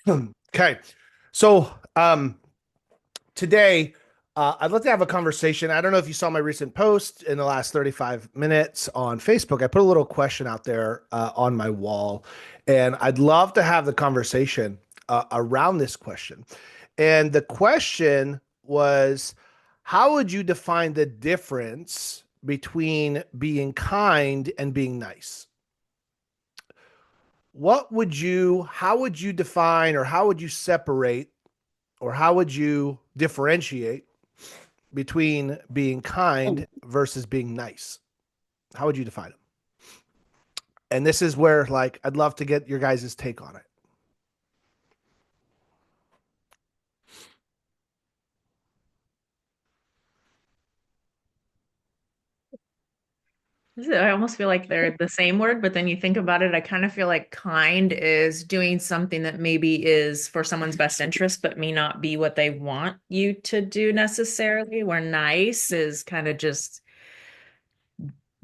Okay. So today, I'd love to have a conversation. I don't know if you saw my recent post in the last 35 minutes on Facebook. I put a little question out there on my wall, and I'd love to have the conversation around this question. And the question was, how would you define the difference between being kind and being nice? How would you define, or how would you separate, or how would you differentiate between being kind versus being nice? How would you define them? And this is where, like, I'd love to get your guys' take on it. I almost feel like they're the same word, but then you think about it, I kind of feel like kind is doing something that maybe is for someone's best interest, but may not be what they want you to do necessarily. Where nice is kind of just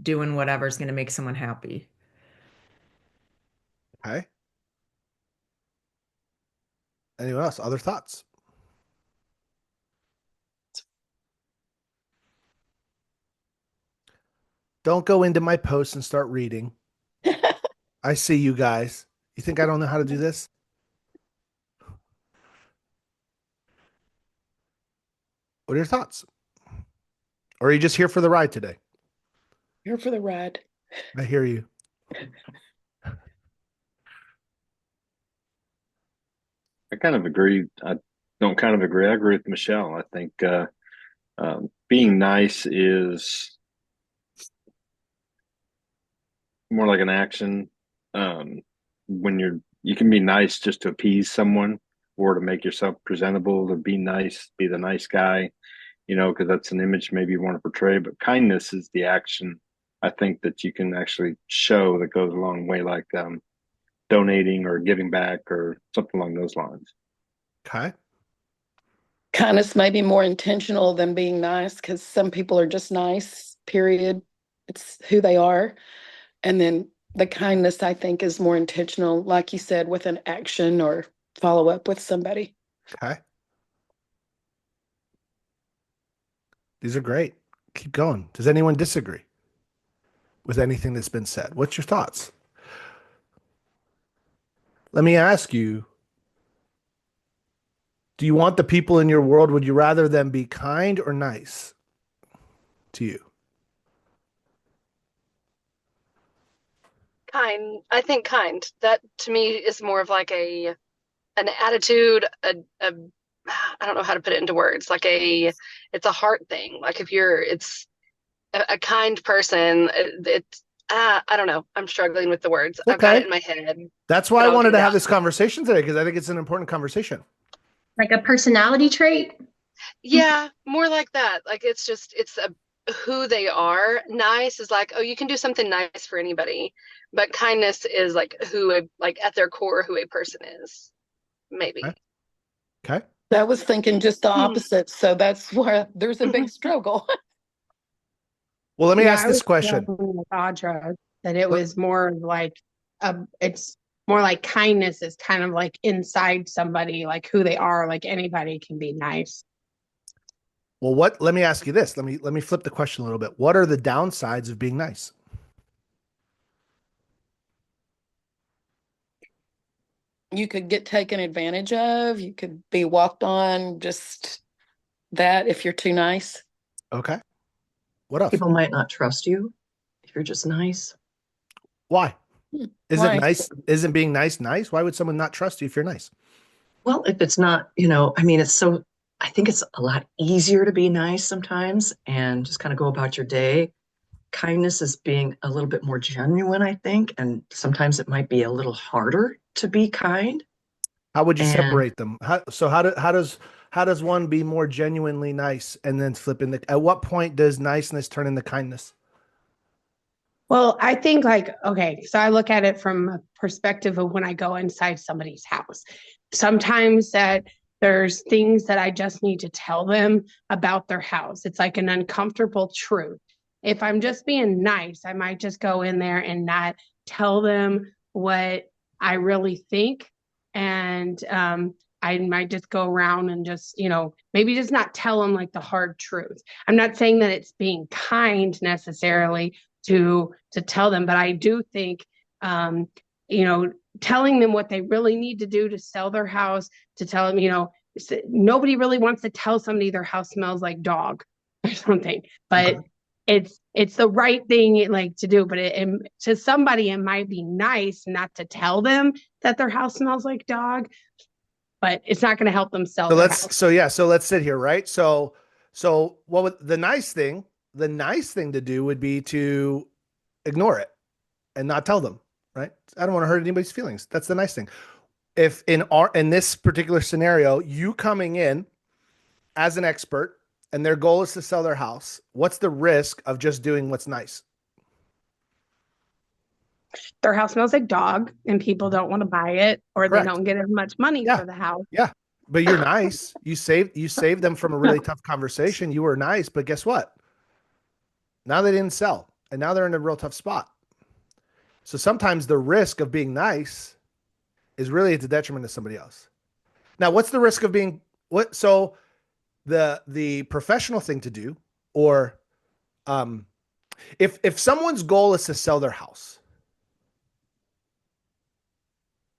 doing whatever's going to make someone happy. Okay. Anyone else? Other thoughts? Don't go into my posts and start reading. I see you guys. You think I don't know how to do this? What are your thoughts? Or are you just here for the ride today? Here for the ride. I hear you. I kind of agree. I don't kind of agree. I agree with Michelle. I think being nice is more like an action. Um, when you can be nice just to appease someone or to make yourself presentable, to be nice, be the nice guy, because that's an image maybe you want to portray. But kindness is the action I think that you can actually show that goes a long way, like donating or giving back or something along those lines. Okay. Kindness may be more intentional than being nice because some people are just nice, period. It's who they are. And then the kindness, I think, is more intentional, like you said, with an action or follow up with somebody. Okay. These are great. Keep going. Does anyone disagree with anything that's been said? What's your thoughts? Let me ask you, do you want the people in your world, would you rather them be kind or nice to you? Kind. I think kind. That to me is more of like an attitude, a I don't know how to put it into words. It's a heart thing. Like if it's a kind person, it's I don't know. I'm struggling with the words. I've got it Okay. in my head, That's why but I I'll wanted do to have that. this conversation today because I think it's an important conversation. Like a personality trait. Yeah, more like that. Like it's a who they are. Nice is like, oh, you can do something nice for anybody, but kindness is like like at their core who a person is. Okay. Maybe. Okay. I was thinking just the Hmm. opposite. So that's where there's a big struggle. Well, let me Yeah, ask I this was question. struggling with Audra that it Let- was more like it's more like kindness is kind of like inside somebody, like who they are, like anybody can be nice. Well, let me ask you this. Let me flip the question a little bit. What are the downsides of being nice? You could get taken advantage of. You could be walked on, just that if you're too nice. Okay. What else? People might not trust you if you're just nice. Why? Isn't Why? nice? Isn't being nice nice? Why would someone not trust you if you're nice? Well, if it's not, I mean, I think it's a lot easier to be nice sometimes and just kind of go about your day. Kindness is being a little bit more genuine, I think, and sometimes it might be a little harder to be kind. How would you And separate them? How does one be more genuinely nice and then flip in the at what point does niceness turn into kindness? Well, I think like, okay, so I look at it from a perspective of when I go inside somebody's house. Sometimes that there's things that I just need to tell them about their house. It's like an uncomfortable truth. If I'm just being nice, I might just go in there and not tell them what I really think. And I might just go around and just, maybe just not tell them like the hard truth. I'm not saying that it's being kind necessarily to tell them, but I do think, you know, telling them what they really need to do to sell their house, to tell them, nobody really wants to tell somebody their house smells like dog or something, but it's the right thing like to do. But to somebody, it might be nice not to tell them that their house smells like dog, but it's not going to help them sell So their let's house. so let's sit here, right? So what would the nice thing to do would be to ignore it and not tell them, right? I don't want to hurt anybody's feelings. That's the nice thing. If in this particular scenario, you coming in as an expert and their goal is to sell their house, what's the risk of just doing what's nice? Their house smells like dog and people don't want to buy it, or they Correct. don't get as much money Yeah. for the house. Yeah. But you're nice. You saved them from a really tough conversation. You were nice, but guess what? Now they didn't sell, and now they're in a real tough spot. So sometimes the risk of being nice is really at the detriment of somebody else. Now, what's the risk of being what? So the professional thing to do, or if someone's goal is to sell their house,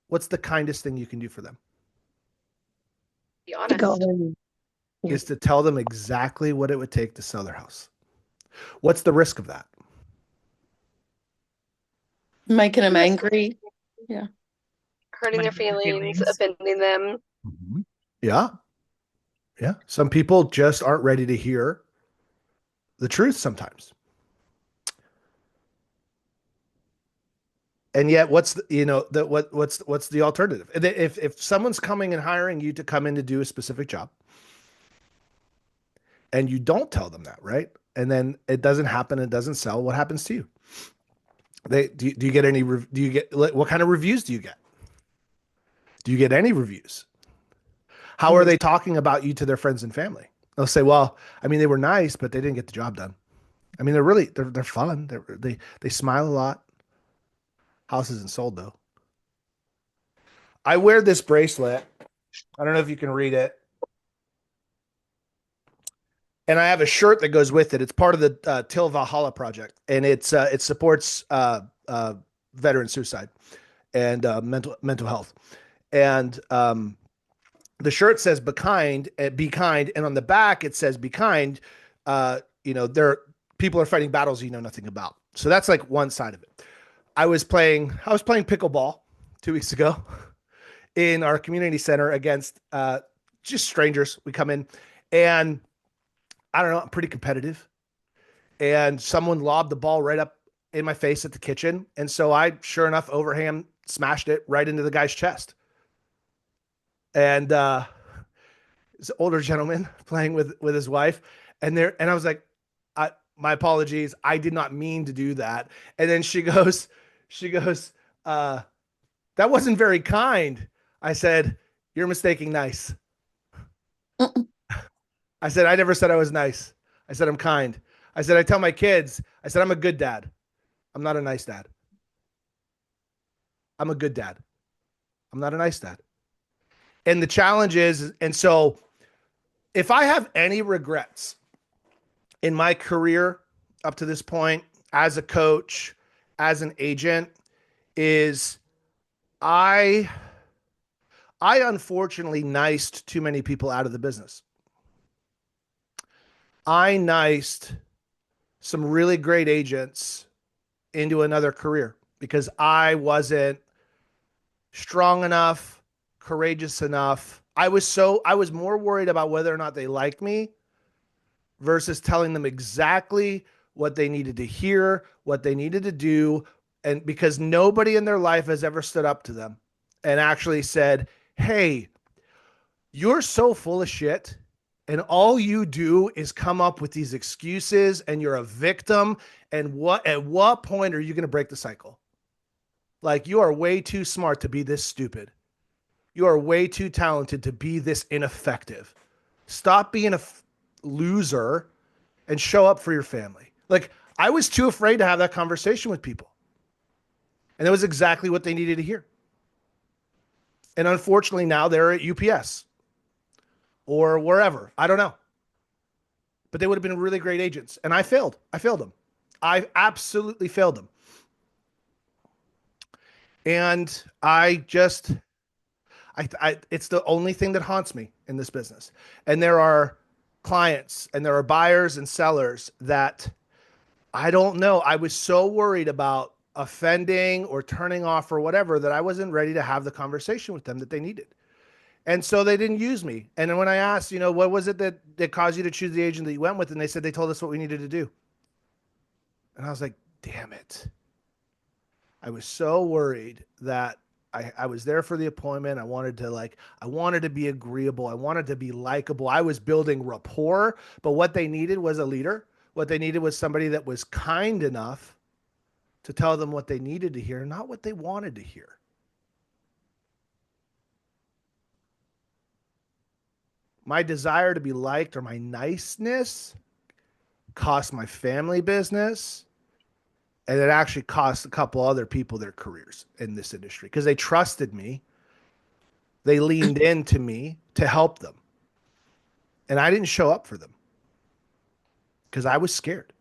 what's the kindest thing you can do for them? Be To go honest. in. Yeah. Is to tell them exactly what it would take to sell their house. What's the risk of that? Making them angry. Yeah. Hurting their feelings, offending them. Yeah. Yeah. Some people just aren't ready to hear the truth sometimes. And yet what's the alternative? If someone's coming and hiring you to come in to do a specific job and you don't tell them that, right? And then it doesn't happen, it doesn't sell, what happens to you? Do you get any, what kind of reviews do you get? Do you get any reviews? How are they talking about you to their friends and family? They'll say, well, I mean, they were nice, but they didn't get the job done. I mean, they're fun. They smile a lot. House isn't sold though. I wear this bracelet. I don't know if you can read it. And I have a shirt that goes with it. It's part of the Till Valhalla project, and it supports veteran suicide and mental health. And the shirt says "Be kind," and on the back it says "Be kind." People are fighting battles you know nothing about. So that's like one side of it. I was playing pickleball 2 weeks ago in our community center against just strangers. We come in, and I don't know, I'm pretty competitive. And someone lobbed the ball right up in my face at the kitchen. And so I, sure enough, overhand smashed it right into the guy's chest. And this older gentleman playing with his wife. And I was like, my apologies. I did not mean to do that. And then she goes, that wasn't very kind. I said, you're mistaking nice. I said, I never said I was nice. I said, I'm kind. I said, I tell my kids, I said, I'm a good dad. I'm not a nice dad. I'm a good dad. I'm not a nice dad. And the challenge is, and so if I have any regrets in my career up to this point, as a coach, as an agent, is I unfortunately niced too many people out of the business. I niced some really great agents into another career because I wasn't strong enough, courageous enough. I was more worried about whether or not they liked me versus telling them exactly what they needed to hear, what they needed to do. And because nobody in their life has ever stood up to them and actually said, hey, you're so full of shit. And all you do is come up with these excuses and you're a victim. And at what point are you going to break the cycle? Like, you are way too smart to be this stupid. You are way too talented to be this ineffective. Stop being a loser and show up for your family. Like, I was too afraid to have that conversation with people. And it was exactly what they needed to hear. And unfortunately, now they're at UPS or wherever. I don't know. But they would have been really great agents. And I failed. I failed them. I absolutely failed them. And it's the only thing that haunts me in this business. And there are clients and there are buyers and sellers that I don't know. I was so worried about offending or turning off or whatever that I wasn't ready to have the conversation with them that they needed. And so they didn't use me. And then when I asked, what was it that caused you to choose the agent that you went with? And they said they told us what we needed to do. And I was like, damn it. I was so worried that I was there for the appointment. I wanted to be agreeable. I wanted to be likable. I was building rapport, but what they needed was a leader. What they needed was somebody that was kind enough to tell them what they needed to hear, not what they wanted to hear. My desire to be liked or my niceness cost my family business. And it actually cost a couple other people their careers in this industry because they trusted me. They leaned into me to help them. And I didn't show up for them because I was scared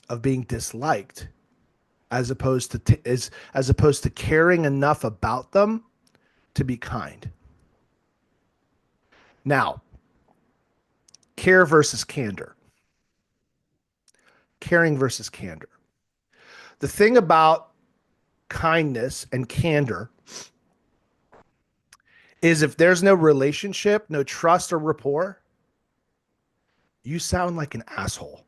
of being disliked as opposed to caring enough about them to be kind. Now, care versus candor. Caring versus candor. The thing about kindness and candor is if there's no relationship, no trust or rapport, you sound like an asshole.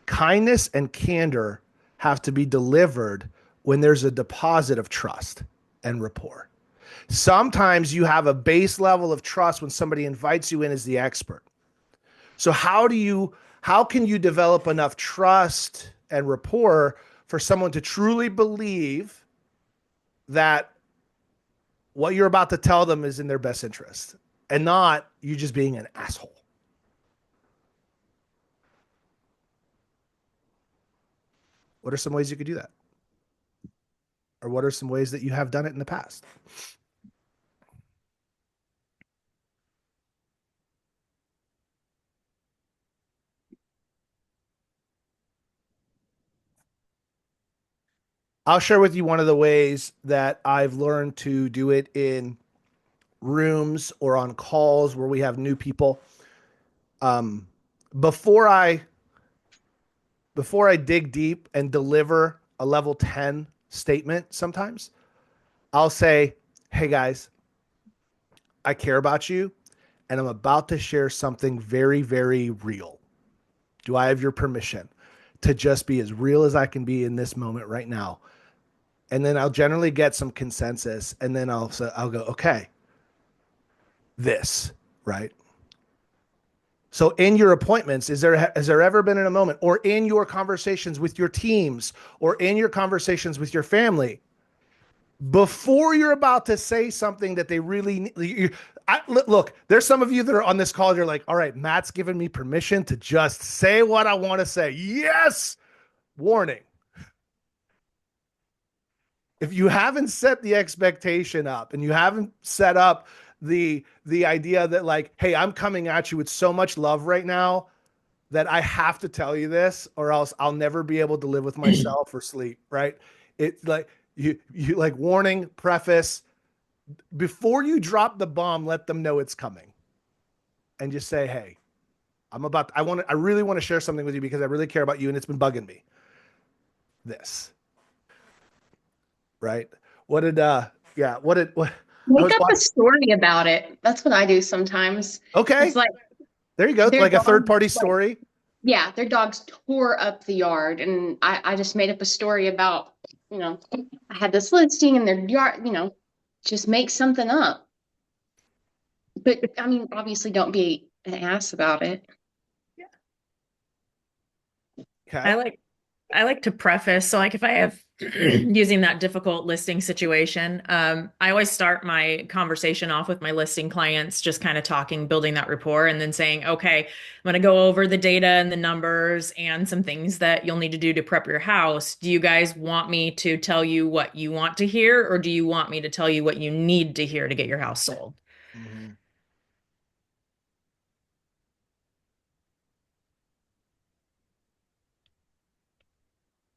Kindness and candor have to be delivered when there's a deposit of trust and rapport. Sometimes you have a base level of trust when somebody invites you in as the expert. So how can you develop enough trust and rapport for someone to truly believe that what you're about to tell them is in their best interest and not you just being an asshole? What are some ways you could do that? Or what are some ways that you have done it in the past? I'll share with you one of the ways that I've learned to do it in rooms or on calls where we have new people. Before I dig deep and deliver a level 10 statement, sometimes I'll say, hey guys, I care about you and I'm about to share something very, very real. Do I have your permission to just be as real as I can be in this moment right now? And then I'll generally get some consensus and then I'll go, okay, this, right? So in your appointments, has there ever been in a moment or in your conversations with your teams or in your conversations with your family, before you're about to say something that they really need, look, there's some of you that are on this call, you're like, all right, Matt's given me permission to just say what I want to say. Yes. Warning. If you haven't set the expectation up and you haven't set up the idea that like, hey, I'm coming at you with so much love right now that I have to tell you this or else I'll never be able to live with myself or sleep, right? It's like you like warning, preface, before you drop the bomb, let them know it's coming. And just say, hey, I really want to share something with you because I really care about you and it's been bugging me. This. Right? What did I Make was up a watching. story about it. That's what I do sometimes. Okay. It's like There you go. their Like a third dog, party like, story. yeah, their dogs tore up the yard, and I just made up a story about, I had this listing in their yard, just make something up. But I mean, obviously, don't be an ass about it. Okay. I like I like to preface. So, like, if I have using that difficult listing situation, I always start my conversation off with my listing clients, just kind of talking, building that rapport, and then saying, okay, I'm going to go over the data and the numbers and some things that you'll need to do to prep your house. Do you guys want me to tell you what you want to hear, or do you want me to tell you what you need to hear to get your house sold? Mhm.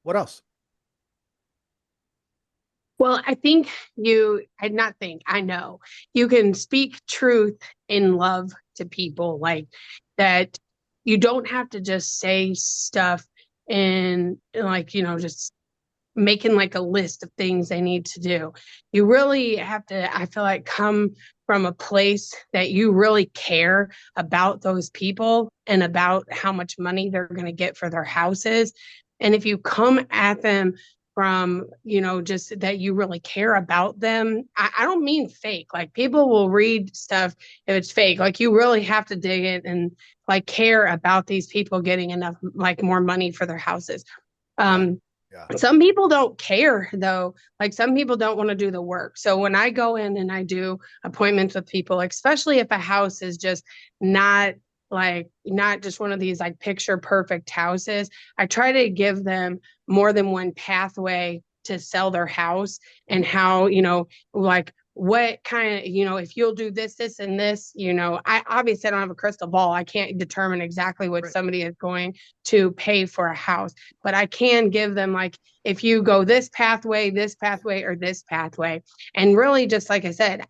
What else? Well, I know you can speak truth in love to people like that. You don't have to just say stuff and like, just making like a list of things they need to do. You really have to, I feel like, come from a place that you really care about those people and about how much money they're going to get for their houses. And if you come at them from, just that you really care about them, I don't mean fake. Like people will read stuff if it's fake. Like you really have to dig in and like care about these people getting enough, like more money for their houses. Yeah. Um, Yeah. some people don't care though. Like some people don't want to do the work. So when I go in and I do appointments with people, like, especially if a house is just not not just one of these like picture perfect houses, I try to give them more than one pathway to sell their house and how, like what kind of, if you'll do this, this, and this, I obviously don't have a crystal ball. I can't determine exactly what Right. somebody is going to pay for a house, but I can give them like, if you go this pathway, or this pathway. And really, just like I said,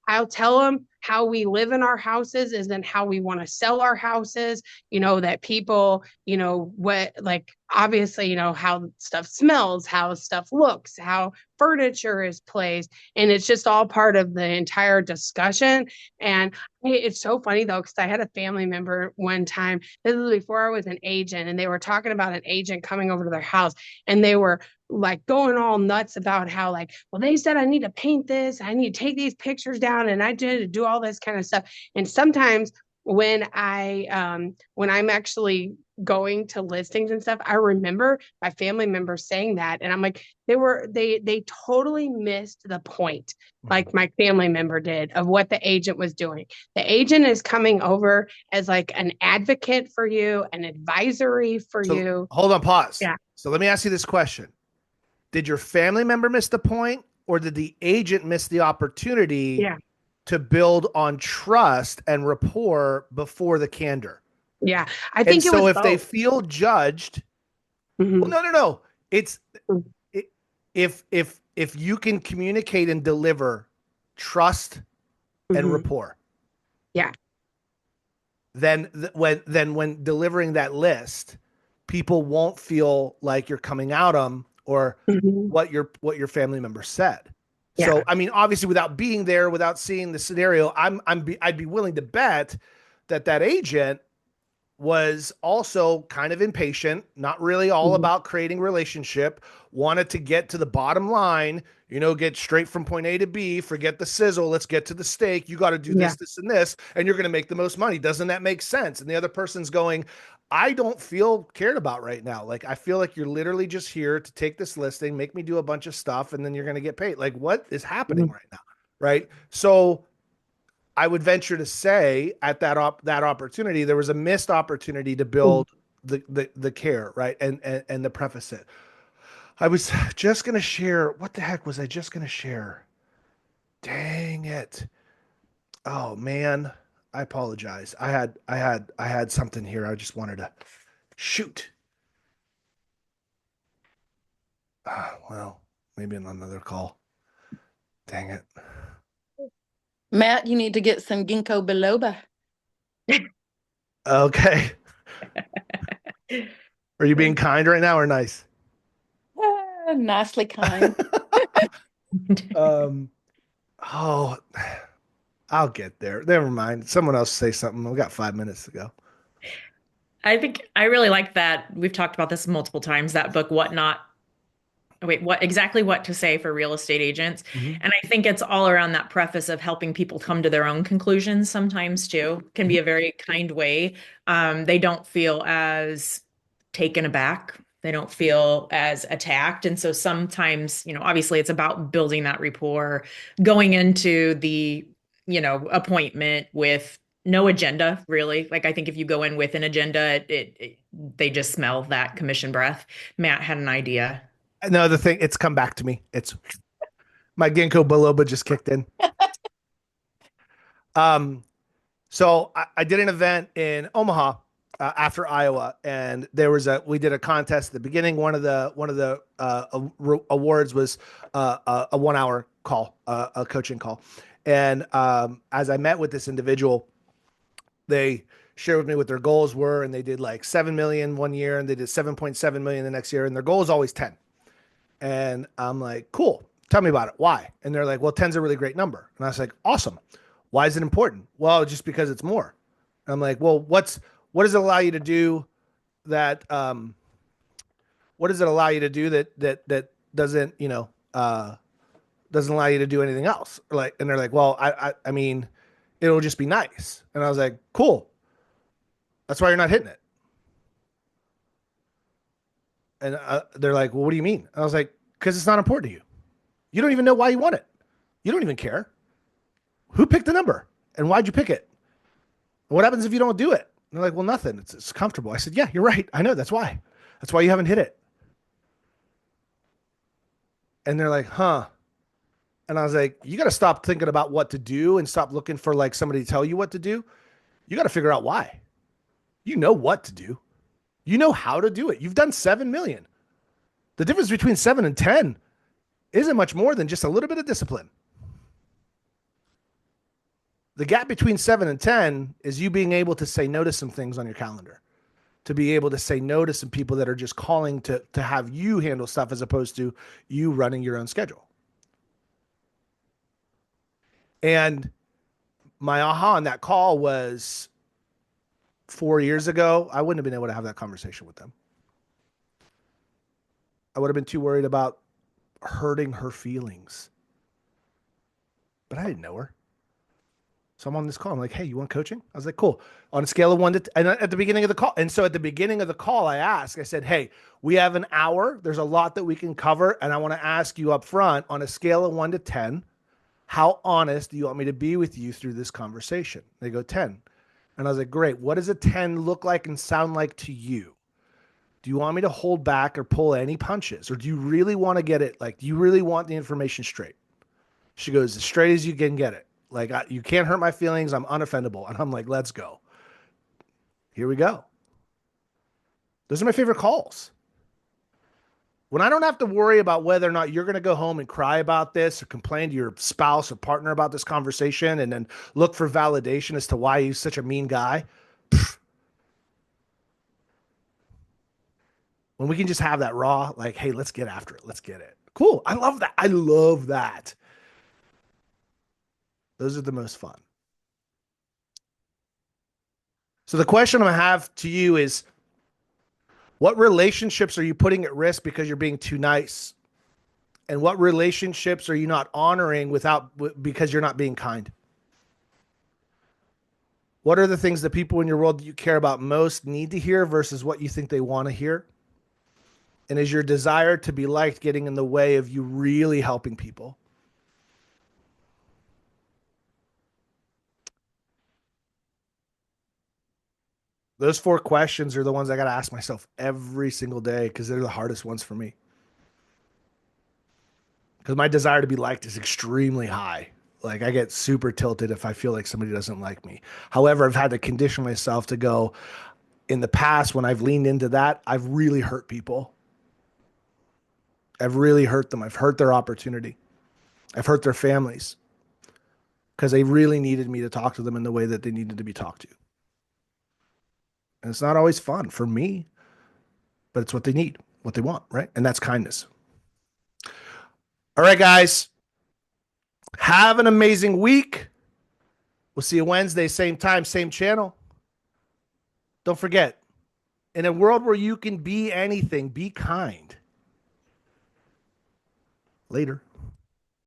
I'll tell them how we live in our houses is then how we want to sell our houses, that people, what, like, obviously, how stuff smells, how stuff looks, how furniture is placed. And it's just all part of the entire discussion. And it's so funny though, because I had a family member one time, this was before I was an agent, and they were talking about an agent coming over to their house, and they were like going all nuts about how, like, well, they said I need to paint this, I need to take these pictures down, and I did to do all this kind of stuff. And sometimes when I'm actually going to listings and stuff, I remember my family members saying that, and I'm like, they totally missed the point, like my family member did, of what the agent was doing. The agent is coming over as like an advocate for you, an advisory for So you. hold on, pause. Yeah. So let me ask you this question. Did your family member miss the point, or did the agent miss the opportunity Yeah. to build on trust and rapport before the candor? Yeah. I And think it so was if they both. feel judged, well, Mhm. no. It's it, if you can communicate and deliver trust and Mhm. rapport, Yeah. then when delivering that list, people won't feel like you're coming out them or Mhm. what your family member said. So Yeah. I mean, obviously, without being there, without seeing the scenario, I'd be willing to bet that agent was also kind of impatient, not really all Mhm. about creating relationship, wanted to get to the bottom line, get straight from point A to B, forget the sizzle, let's get to the steak. You got to do Yeah. this, this, and this, and you're going to make the most money. Doesn't that make sense? And the other person's going, I don't feel cared about right now. Like, I feel like you're literally just here to take this listing, make me do a bunch of stuff, and then you're going to get paid. Like, what is happening Mhm. right now? Right. So I would venture to say at that opportunity, there was a missed opportunity to Mhm. build the care, right? And the preface it. I was just gonna share. What the heck was I just gonna share? Dang it. Oh man. I apologize. I had something here. I just wanted to shoot. Well, maybe in another call. Dang it. Matt, you need to get some ginkgo biloba. Okay. Are you being kind right now or nice? Nicely kind. um oh, I'll get there. Never mind. Someone else say something. We got 5 minutes to go. I think I really like that. We've talked about this multiple times, that book, What Not, wait, what exactly what to say for real estate agents. Mhm. And I think it's all around that preface of helping people come to their own conclusions sometimes too. Can be Mhm. a very kind way. They don't feel as taken aback They don't feel as attacked. And so sometimes, obviously it's about building that rapport, going into the, appointment with no agenda, really. Like, I think if you go in with an agenda, they just smell that commission breath. Matt had an idea. No, the thing, it's come back to me. It's my ginkgo biloba just kicked in. So I did an event in Omaha after Iowa, and we did a contest at the beginning. One of the awards was a 1 hour call, a coaching call. And as I met with this individual, they shared with me what their goals were, and they did like 7 million one year, and they did 7.7 million the next year, and their goal is always 10. And I'm like, cool, tell me about it. Why? And they're like, well, 10's a really great number. And I was like, awesome. Why is it important? Well, just because it's more. And I'm like, well, what does it allow you to do that, what does it allow you to do that doesn't, doesn't allow you to do anything else? And they're like, well, I mean, it'll just be nice. And I was like, cool. That's why you're not hitting it. And they're like, well, what do you mean? I was like, because it's not important to you. You don't even know why you want it. You don't even care. Who picked the number? And why'd you pick it? What happens if you don't do it? And they're like, well, nothing. It's comfortable. I said, yeah, you're right. I know. That's why. That's why you haven't hit it. And they're like, huh. And I was like, you got to stop thinking about what to do and stop looking for like somebody to tell you what to do. You got to figure out why. You know what to do. You know how to do it. You've done 7 million. The difference between 7 and 10 isn't much more than just a little bit of discipline. The gap between 7 and 10 is you being able to say no to some things on your calendar, to be able to say no to some people that are just calling to have you handle stuff as opposed to you running your own schedule. And my aha on that call was 4 years ago, I wouldn't have been able to have that conversation with them. I would have been too worried about hurting her feelings. But I didn't know her. So I'm on this call. I'm like, hey, you want coaching? I was like, cool. On a scale of 1 to 10, and at the beginning of the call. And so at the beginning of the call, I said, hey, we have an hour. There's a lot that we can cover. And I want to ask you up front, on a scale of 1 to 10, how honest do you want me to be with you through this conversation? They go 10. And I was like, great. What does a 10 look like and sound like to you? Do you want me to hold back or pull any punches? Or do you really want to get it? Like, do you really want the information straight? She goes, as straight as you can get it. Like, you can't hurt my feelings. I'm unoffendable. And I'm like, let's go. Here we go. Those are my favorite calls. When I don't have to worry about whether or not you're going to go home and cry about this or complain to your spouse or partner about this conversation and then look for validation as to why he's such a mean guy. When we can just have that raw, like, hey, let's get after it. Let's get it. Cool. I love that. I love that. Those are the most fun. So the question I have to you is, what relationships are you putting at risk because you're being too nice? And what relationships are you not honoring because you're not being kind? What are the things that people in your world that you care about most need to hear versus what you think they want to hear? And is your desire to be liked getting in the way of you really helping people? Those 4 questions are the ones I got to ask myself every single day because they're the hardest ones for me. Because my desire to be liked is extremely high. Like, I get super tilted if I feel like somebody doesn't like me. However, I've had to condition myself to go, in the past, when I've leaned into that, I've really hurt people. I've really hurt them. I've hurt their opportunity. I've hurt their families because they really needed me to talk to them in the way that they needed to be talked to. And it's not always fun for me, but it's what they need, what they want, right? And that's kindness. All right, guys. Have an amazing week. We'll see you Wednesday, same time, same channel. Don't forget, in a world where you can be anything, be kind. Later.